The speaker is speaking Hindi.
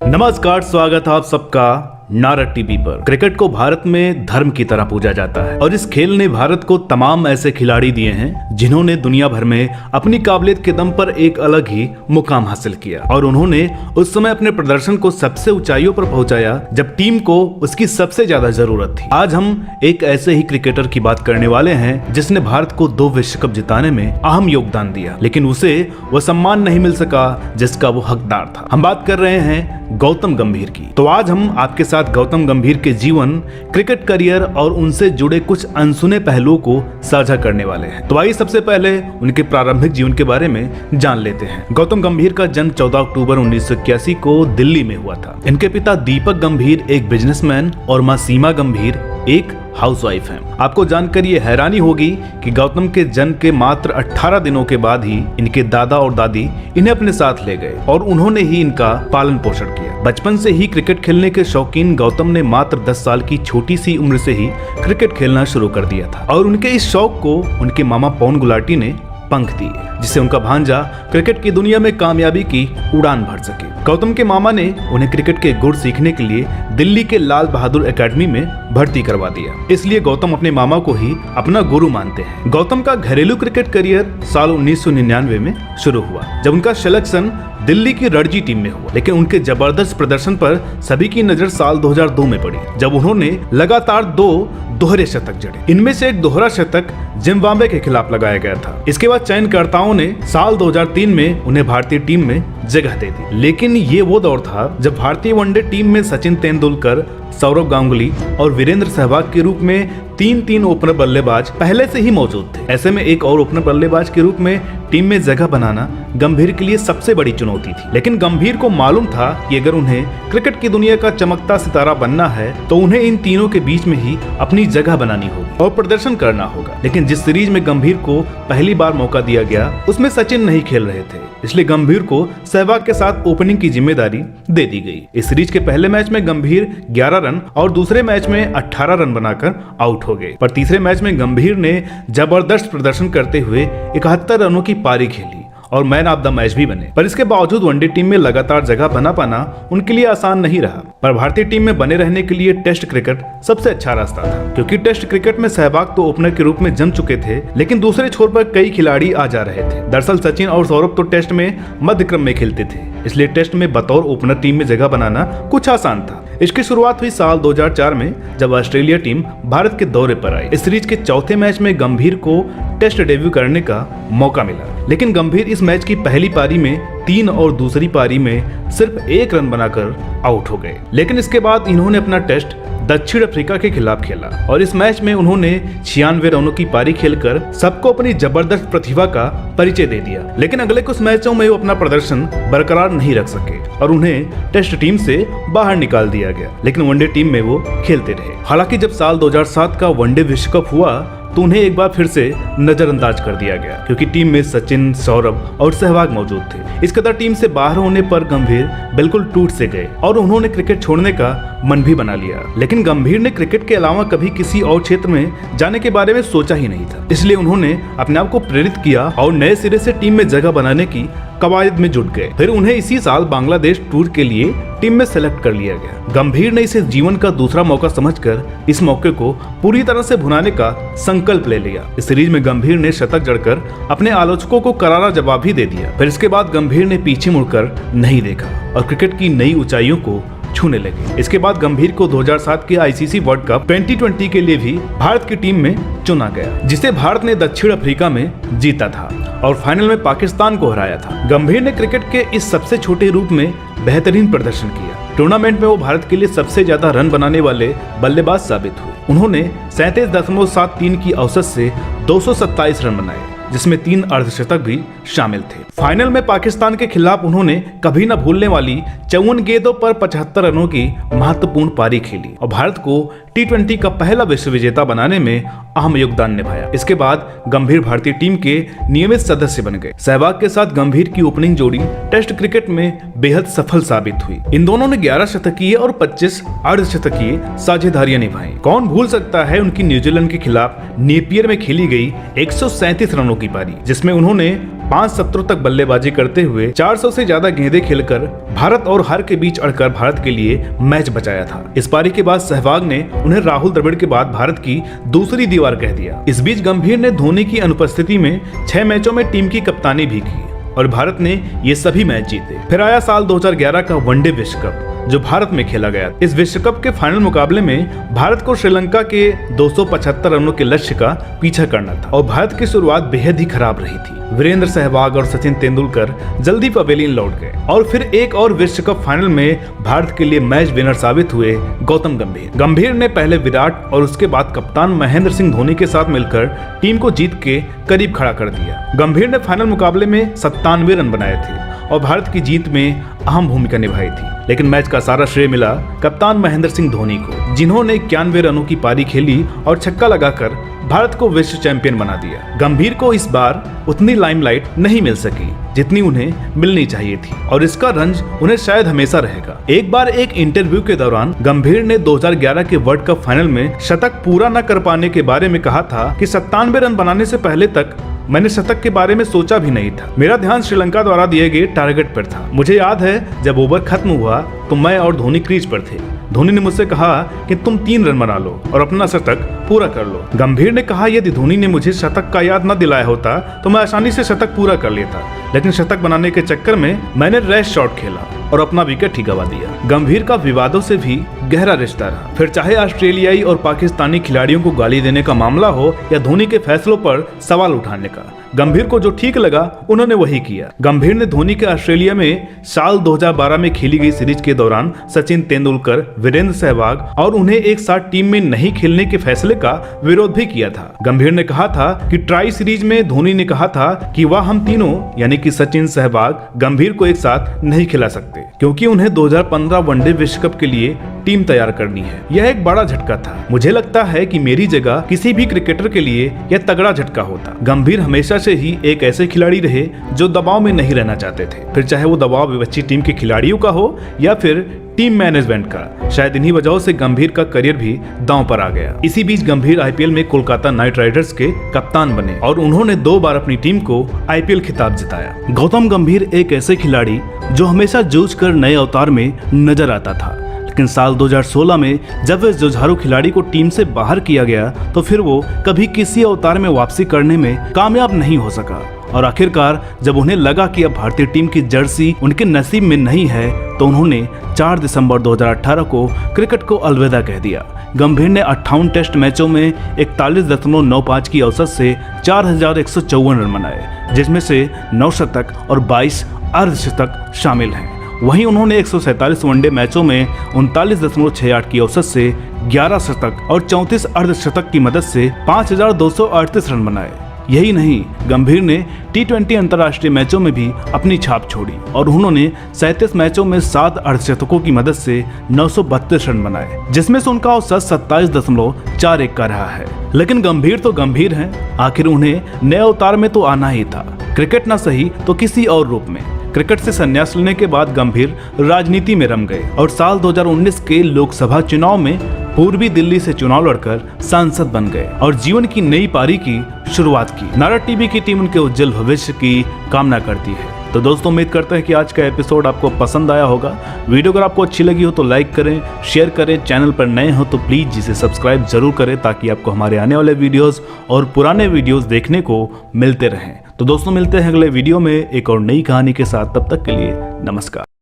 नमस्कार, स्वागत है आप सबका नारद टीवी पर। क्रिकेट को भारत में धर्म की तरह पूजा जाता है और इस खेल ने भारत को तमाम ऐसे खिलाड़ी दिए हैं जिन्होंने दुनिया भर में अपनी काबिलियत के दम पर एक अलग ही मुकाम हासिल किया और उन्होंने उस समय अपने प्रदर्शन को सबसे ऊंचाइयों पर पहुंचाया जब टीम को उसकी सबसे ज्यादा जरूरत थी। आज हम एक ऐसे ही क्रिकेटर की बात करने वाले हैं जिसने भारत को 2 विश्व कप जिताने में अहम योगदान दिया, लेकिन उसे वो सम्मान नहीं मिल सका जिसका वो हकदार था। हम बात कर रहे हैं गौतम गंभीर की। तो आज हम आपके साथ गौतम गंभीर के जीवन, क्रिकेट करियर और उनसे जुड़े कुछ अनसुने पहलुओं को साझा करने वाले हैं। तो आइए सबसे पहले उनके प्रारंभिक जीवन के बारे में जान लेते हैं। गौतम गंभीर का जन्म 14 अक्टूबर 1981 को दिल्ली में हुआ था। इनके पिता दीपक गंभीर एक बिजनेसमैन और मां सीमा गंभीर एक हाउसवाइफ हैं। आपको जानकर ये हैरानी होगी कि गौतम के जन्म के मात्र 18 दिनों के बाद ही इनके दादा और दादी इन्हें अपने साथ ले गए और उन्होंने ही इनका पालन पोषण किया। बचपन से ही क्रिकेट खेलने के शौकीन गौतम ने मात्र 10 साल की छोटी सी उम्र से ही क्रिकेट खेलना शुरू कर दिया था और उनके इस शौक को उनके मामा पवन गुलाटी ने पंख दिए, जिससे उनका भांजा क्रिकेट की दुनिया में कामयाबी की उड़ान भर सके। गौतम के मामा ने उन्हें क्रिकेट के गुर सीखने के लिए दिल्ली के लाल बहादुर एकेडमी में भर्ती करवा दिया। इसलिए गौतम अपने मामा को ही अपना गुरु मानते हैं। गौतम का घरेलू क्रिकेट करियर साल 1999 में शुरू हुआ जब उनका सिलेक्शन दिल्ली की रणजी टीम में हुआ, लेकिन उनके जबरदस्त प्रदर्शन पर सभी की नजर साल 2002 में पड़ी जब उन्होंने लगातार 2 दोहरे शतक जड़े। इनमें से एक दोहरा शतक जिम्बाब्वे के खिलाफ लगाया गया था। इसके बाद चयनकर्ताओं ने साल 2003 में उन्हें भारतीय टीम में जगह दे दी, लेकिन ये वो दौर था जब भारतीय वनडे टीम में सचिन तेंदुलकर, सौरव गांगुली और वीरेंद्र सहवाग के रूप में 3 ओपनर बल्लेबाज पहले से ही मौजूद थे। ऐसे में एक और ओपनर बल्लेबाज के रूप में टीम में जगह बनाना गंभीर के लिए सबसे बड़ी चुनौती थी, लेकिन गंभीर को मालूम था कि अगर उन्हें क्रिकेट की दुनिया का चमकता सितारा बनना है तो उन्हें इन तीनों के बीच में ही अपनी जगह बनानी होगी और प्रदर्शन करना होगा। लेकिन जिस सीरीज में गंभीर को पहली बार मौका दिया गया उसमें सचिन नहीं खेल रहे थे, इसलिए गंभीर को सहवाग के साथ ओपनिंग की जिम्मेदारी दे दी गई। इस सीरीज के पहले मैच में गंभीर 11 रन और दूसरे मैच में 18 रन बनाकर आउट हो गए, पर तीसरे मैच में गंभीर ने जबरदस्त प्रदर्शन करते हुए 71 रनों की पारी खेली और मैन ऑफ द मैच भी बने। पर इसके बावजूद वनडे टीम में लगातार जगह बना पाना उनके लिए आसान नहीं रहा। पर भारतीय टीम में बने रहने के लिए टेस्ट क्रिकेट सबसे अच्छा रास्ता था, क्योंकि टेस्ट क्रिकेट में सहवाग तो ओपनर के रूप में जम चुके थे, लेकिन दूसरे छोर पर कई खिलाड़ी आ जा रहे थे। दरअसल सचिन और सौरभ तो टेस्ट में मध्य क्रम में खेलते थे, इसलिए टेस्ट में बतौर ओपनर टीम में जगह बनाना कुछ आसान था। इसकी शुरुआत हुई साल 2004 में जब ऑस्ट्रेलिया टीम भारत के दौरे पर आई। इस सीरीज के चौथे मैच में गंभीर को टेस्ट डेब्यू करने का मौका मिला, लेकिन गंभीर इस मैच की पहली पारी में 3 और दूसरी पारी में सिर्फ 1 रन बनाकर आउट हो गए। लेकिन इसके बाद इन्होंने अपना टेस्ट दक्षिण अफ्रीका के खिलाफ खेला और इस मैच में उन्होंने 96 रनों की पारी खेलकर सबको अपनी जबरदस्त प्रतिभा का परिचय दे दिया। लेकिन अगले कुछ मैचों में वो अपना प्रदर्शन बरकरार नहीं रख सके और उन्हें टेस्ट टीम से बाहर निकाल दिया गया, लेकिन वनडे टीम में वो खेलते रहे। हालांकि जब साल 2007 का वनडे विश्व कप हुआ तो उन्हें एक बार फिर से नजरअंदाज कर दिया गया, क्योंकि टीम में सचिन, सौरभ और सहवाग मौजूद थे। इस कदर टीम से बाहर होने पर गंभीर बिल्कुल टूट से गए और उन्होंने क्रिकेट छोड़ने का मन भी बना लिया। लेकिन गंभीर ने क्रिकेट के अलावा कभी किसी और क्षेत्र में जाने के बारे में सोचा ही नहीं था, इसलिए उन्होंने अपने आप को प्रेरित किया और नए सिरे से टीम में जगह बनाने की कवायद में जुट गए। फिर उन्हें इसी साल बांग्लादेश टूर के लिए टीम में सेलेक्ट कर लिया गया। गंभीर ने इसे जीवन का दूसरा मौका समझकर इस मौके को पूरी तरह से भुनाने का संकल्प ले लिया। इस सीरीज में गंभीर ने शतक जड़कर अपने आलोचकों को करारा जवाब भी दे दिया। फिर इसके बाद गंभीर ने पीछे मुड़कर नहीं देखा और क्रिकेट की नई ऊंचाइयों को छूने लगे। इसके बाद गंभीर को 2007 के आईसीसी वर्ल्ड कप 2020 के लिए भी भारत की टीम में चुना गया, जिसे भारत ने दक्षिण अफ्रीका में जीता था और फाइनल में पाकिस्तान को हराया था। गंभीर ने क्रिकेट के इस सबसे छोटे रूप में बेहतरीन प्रदर्शन किया। टूर्नामेंट में वो भारत के लिए सबसे ज्यादा रन बनाने वाले बल्लेबाज साबित हुए। उन्होंने 37.73 की औसत से 227 रन बनाए, जिसमें 3 अर्धशतक भी शामिल थे। फाइनल में पाकिस्तान के खिलाफ उन्होंने कभी न भूलने वाली 54 गेंदों पर 75 रनों की महत्वपूर्ण पारी खेली और भारत को T20 का पहला विश्व विजेता बनाने में अहम योगदान निभाया। इसके बाद गंभीर भारतीय टीम के नियमित सदस्य बन गए। सहवाग के साथ गंभीर की ओपनिंग जोड़ी टेस्ट क्रिकेट में बेहद सफल साबित हुई। इन दोनों ने 11 शतकीय और 25 अर्धशतकीय साझेदारियां निभाई। कौन भूल सकता है उनकी न्यूजीलैंड के खिलाफ नेपियर में खेली गई 137 रनों की पारी, जिसमें उन्होंने 5 सत्रों तक बल्लेबाजी करते हुए 400 से ज्यादा गेंदें खेलकर भारत और हार के बीच अड़कर भारत के लिए मैच बचाया था। इस पारी के बाद सहवाग ने उन्हें राहुल द्रविड़ के बाद भारत की दूसरी दीवार कह दिया। इस बीच गंभीर ने धोनी की अनुपस्थिति में 6 मैचों में टीम की कप्तानी भी की और भारत ने ये सभी मैच जीते। फिर आया साल 2011 का वनडे विश्व कप जो भारत में खेला गया। इस विश्व कप के फाइनल मुकाबले में भारत को श्रीलंका के 275 रनों के लक्ष्य का पीछा करना था और भारत की शुरुआत बेहद ही खराब रही थी। वीरेंद्र सहवाग और सचिन तेंदुलकर जल्दी पवेलियन लौट गए और फिर एक और विश्व कप फाइनल में भारत के लिए मैच विनर साबित हुए गौतम गंभीर। गंभीर ने पहले विराट और उसके बाद कप्तान महेंद्र सिंह धोनी के साथ मिलकर टीम को जीत के करीब खड़ा कर दिया। गंभीर ने फाइनल मुकाबले में 97 रन बनाए थे और भारत की जीत में अहम भूमिका निभाई थी, लेकिन मैच का सारा श्रेय मिला कप्तान महेंद्र सिंह धोनी को, जिन्होंने 91 रनों की पारी खेली और छक्का लगाकर भारत को विश्व चैंपियन बना दिया। गंभीर को इस बार उतनी लाइमलाइट नहीं मिल सकी जितनी उन्हें मिलनी चाहिए थी और इसका रंज उन्हें शायद हमेशा रहेगा। एक बार एक इंटरव्यू के दौरान गंभीर ने 2011 के वर्ल्ड कप फाइनल में शतक पूरा न कर पाने के बारे में कहा था कि 97 रन बनाने से पहले तक मैंने शतक के बारे में सोचा भी नहीं था। मेरा ध्यान श्रीलंका द्वारा दिए गए टारगेट पर था। मुझे याद है जब ओवर खत्म हुआ तो मैं और धोनी क्रीज पर थे। धोनी ने मुझसे कहा कि तुम 3 रन बना लो और अपना शतक पूरा कर लो। गंभीर ने कहा यदि धोनी ने मुझे शतक का याद न दिलाया होता तो मैं आसानी से शतक पूरा कर लेता, लेकिन शतक बनाने के चक्कर में मैंने रैश शॉट खेला और अपना विकेट ही गंवा दिया। गंभीर का विवादों से भी गहरा रिश्ता रहा, फिर चाहे ऑस्ट्रेलियाई और पाकिस्तानी खिलाड़ियों को गाली देने का मामला हो या धोनी के फैसलों पर सवाल उठाने का। गंभीर को जो ठीक लगा उन्होंने वही किया। गंभीर ने धोनी के ऑस्ट्रेलिया में साल 2012 में खेली गई सीरीज के दौरान सचिन तेंदुलकर, वीरेंद्र सहवाग और उन्हें एक साथ टीम में नहीं खेलने के फैसले का विरोध भी किया था। गंभीर ने कहा था कि ट्राई सीरीज में धोनी ने कहा था कि वह हम तीनों यानी कि सचिन, सहवाग, गंभीर को एक साथ नहीं खिला सकते क्योंकि उन्हें 2015 वनडे विश्व कप के लिए टीम तैयार करनी है। यह एक बड़ा झटका था। मुझे लगता है कि मेरी जगह किसी भी क्रिकेटर के लिए यह तगड़ा झटका होता। गंभीर हमेशा से ही एक ऐसे खिलाड़ी रहे जो दबाव में नहीं रहना चाहते थे, फिर चाहे वो दबाव विपक्षी टीम के खिलाड़ियों का हो या फिर टीम मैनेजमेंट का। शायद इन्हीं वजहों से गंभीर का करियर भी दांव पर आ गया। इसी बीच गंभीर आईपीएल में कोलकाता नाइट राइडर्स के कप्तान बने और उन्होंने 2 बार अपनी टीम को आईपीएल खिताब जिताया। गौतम गंभीर एक ऐसे खिलाड़ी जो हमेशा जूझ कर नए अवतार में नजर आता था, लेकिन साल 2016 में जब इस जुझारू खिलाड़ी को टीम से बाहर किया गया तो फिर वो कभी किसी अवतार में वापसी करने में कामयाब नहीं हो सका और आखिरकार जब उन्हें लगा कि अब भारतीय टीम की जर्सी उनके नसीब में नहीं है तो उन्होंने 4 दिसंबर 2018 को क्रिकेट को अलविदा कह दिया। गंभीर ने 58 टेस्ट मैचों में 41.95 की औसत से 4154 रन बनाए, जिसमें से 9 शतक और 22 अर्धशतक शामिल हैं। वहीं उन्होंने 147 वनडे मैचों में 39.68 की औसत से 11 शतक और 34 अर्धशतक की मदद से 5238 रन बनाए। यही नहीं, गंभीर ने T20 अंतर्राष्ट्रीय मैचों में भी अपनी छाप छोड़ी और उन्होंने 37 मैचों में 7 अर्धशतकों की मदद से 932 रन बनाए, जिसमें से उनका औसत 27.41 का रहा है। लेकिन गंभीर तो गंभीर हैं, आखिर उन्हें नए अवतार में तो आना ही था, क्रिकेट ना सही तो किसी और रूप में। क्रिकेट से संन्यास लेने के बाद गंभीर राजनीति में रम गए और साल 2019 के लोकसभा चुनाव में पूर्वी दिल्ली से चुनाव लड़कर सांसद बन गए और जीवन की नई पारी की शुरुआत की। नारा टीवी की टीम उनके उज्जवल भविष्य की कामना करती है। तो दोस्तों, उम्मीद करते हैं कि आज का एपिसोड आपको पसंद आया होगा। वीडियो अगर आपको अच्छी लगी हो तो लाइक करें, शेयर करें। चैनल पर नए हो तो प्लीज जिसे सब्सक्राइब जरूर करें ताकि आपको हमारे आने वाले वीडियोस और पुराने वीडियोस देखने को मिलते रहें। तो दोस्तों, मिलते हैं अगले वीडियो में एक और नई कहानी के साथ। तब तक के लिए नमस्कार।